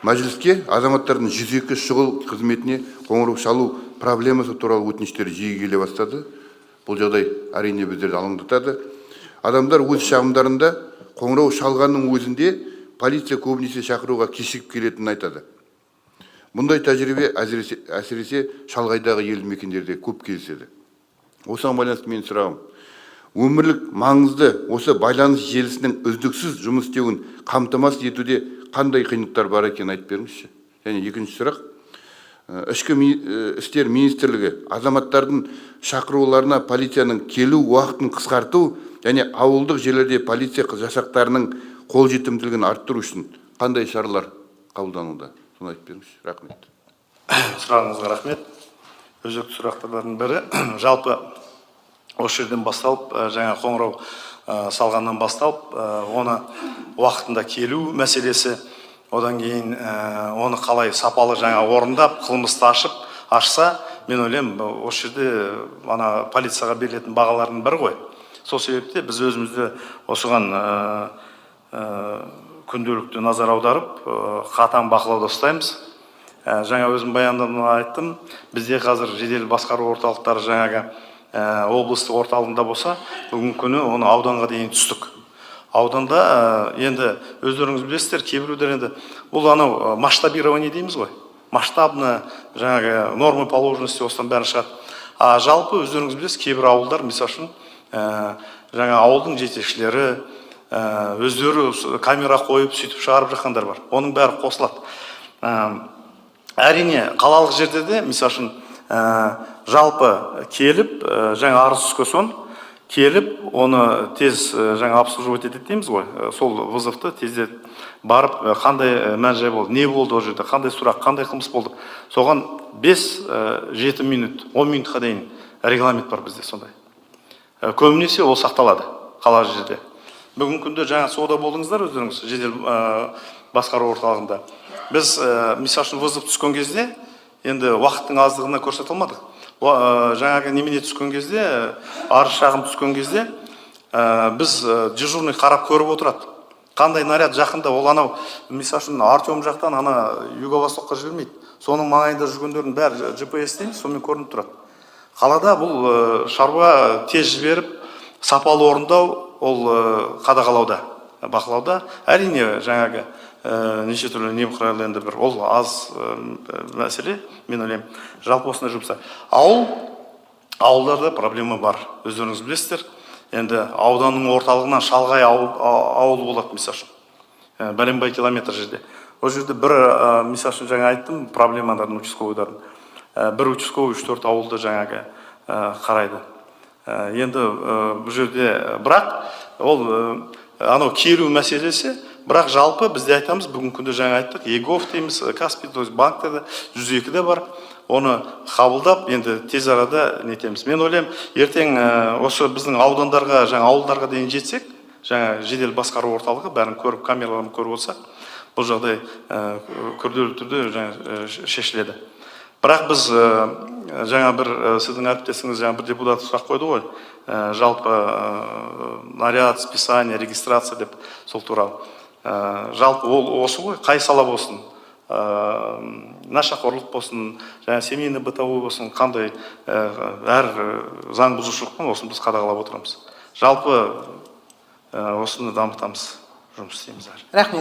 Мәжіліске азаматтардың 102 шұғыл қызметіне қоңырау шалу проблемасы туралы өтініштер жиі келе бастады. Бұл жағдай әрине біздерді алаңдатады. Адамдар өз шағымдарында қоңырау шалғанның өзінде полиция көбінесе шақыруға кешігіп келетінін айтады. Мұндай тәжірибе әсіресе шалғайдағы елді мекендерде көп кездеседі. Осыған байланысты менің сұрағым, өмірлік маңызды осы байланыс желісінің үздіксіз жұмыс істеуін қамтамасыз етуде қандай қиындықтар бар екенін айтып беріңізші. Және екінші сұрақ, Ішкі істер министрлігі азаматтардың шақыруларына полицияның келу уақытын қысқарту және ауылдық жерлерде полиция жасақтарының қолжетімділігін арттыру үшін қандай шаралар қабылдануда? Соны айтып беріңізші. Рахмет. Сұрағыңызға рахмет. Өзекті сұрақтардың бірі, жалпы осы жерден басталып, жаңа қоңырау салғаннан басталып, оны уақытында келу мәселесі, одан кейін оны қалай сапалы жаңа орындап, қылмысты ашса, мен ойлаймын, осы жерде полицияға берілетін бағалардың бірі ғой. Сол себепте біз өзімізді осыған күнделікті назар аударып, қатаң бақылауда ұстаймыз. Жаңа өзім баяндамада айттым, бізде қазір жедел басқару орталықтары жаңағы облыстық орталығында болса, бүгінгі күні оны ауданға дейін түстік. Ауданда енді өздеріңіз білесіздер, кейбіреулер енді бұл масштабирование дейміз ғой. Масштабны жаңағы нормы положенности осыдан бәрі шығады. Жалпы өздеріңіз білесіз, кейбір ауылдар, мысалы үшін, жаңа ауылдың жетекшілері өздері камера қойып сөйтіп шығарып жатқандар бар. Оның бәрі қосылады. Әрине қалалық жерде де, мысалы үшін, жалпы келіп, жаңа арыз түскен соң келіп, оны тез жаңа обслуживать етеді дейміз ғой. Сол вызовты тездет барып, қандай мән-жай болды, не болды ол жерде, қандай сұрақ, қандай қылмыс болды. Соған 5-7 минут, 10 минутқа дейін регламент бар бізде сондай. Көбінесе ол сақталады қалалық жерде. Бүгін күнде жаңа сода болдыңыздар өздеріңіз жедел басқару орталығында. Біз, мысалы үшін, вызов түскен кезде, енді уақыттың аздығына көрсете алмадық. Жаңағы немене түскен кезде, арыз шағым түскен кезде, біз дежурный қарап көріп отырады. Қандай наряд жақында, ол мысалы үшін, Артем жақтан Юго-Востокқа жібермейді. Соның маңайында жүргендердің бәрі GPS дейміз, сонымен көрініп тұрады. Қалада бұл шаруа тез жіберіп, сапалы орындау, ол қадағалауда, бақылауда. Әрине, жаңағы неше түрлі немқұрайлы енді бір, ол аз мәселе, мен ойлаймын, жалпы осындай жұмыста. Ауылдарда проблема бар, өздеріңіз білесіздер. Енді ауданның орталығынан шалғай ауыл болады, мысалы үшін, бәленбай километр жерде. Ол жерде бір, мысалы үшін, жаңа айттым, проблемалардың участковыйдарын. Бір участковый 3-4 ауылды жаңағы қарайды. Енді бұл жерде, бірақ ол келу мәселесі, бірақ жалпы бізде айтамыз, бүгін күнде жаңа айттық, ЕГОВ дейміз, Каспий, банктерде 102-де бар, оны қабылдап, енді тез арада нетеміз. Мен ойлаймын, ертең осы біздің аудандарға, жаңа ауылдарға дейін жетсек, жаңа жедел басқару орталығы, бәрін көріп, камераларын көріп олсақ, бұл жағдай күрделі түрде шешіледі. Бірақ біз жаңа бір сіздің әріптесіңіз жаңа бір депутат сұрақ қойды ғой, жалпы наряд, списание, регистрация деп сол туралы. Жалпы ол осы ғой, қай сала болсын, нашақорлық болсын, жаңа семейный бытовой болсын, қандай әр заң бұзушылықтан осыны біз қадағалап отырамыз. Жалпы осыны дамытамыз, жұмыс істейміз. Рахмет.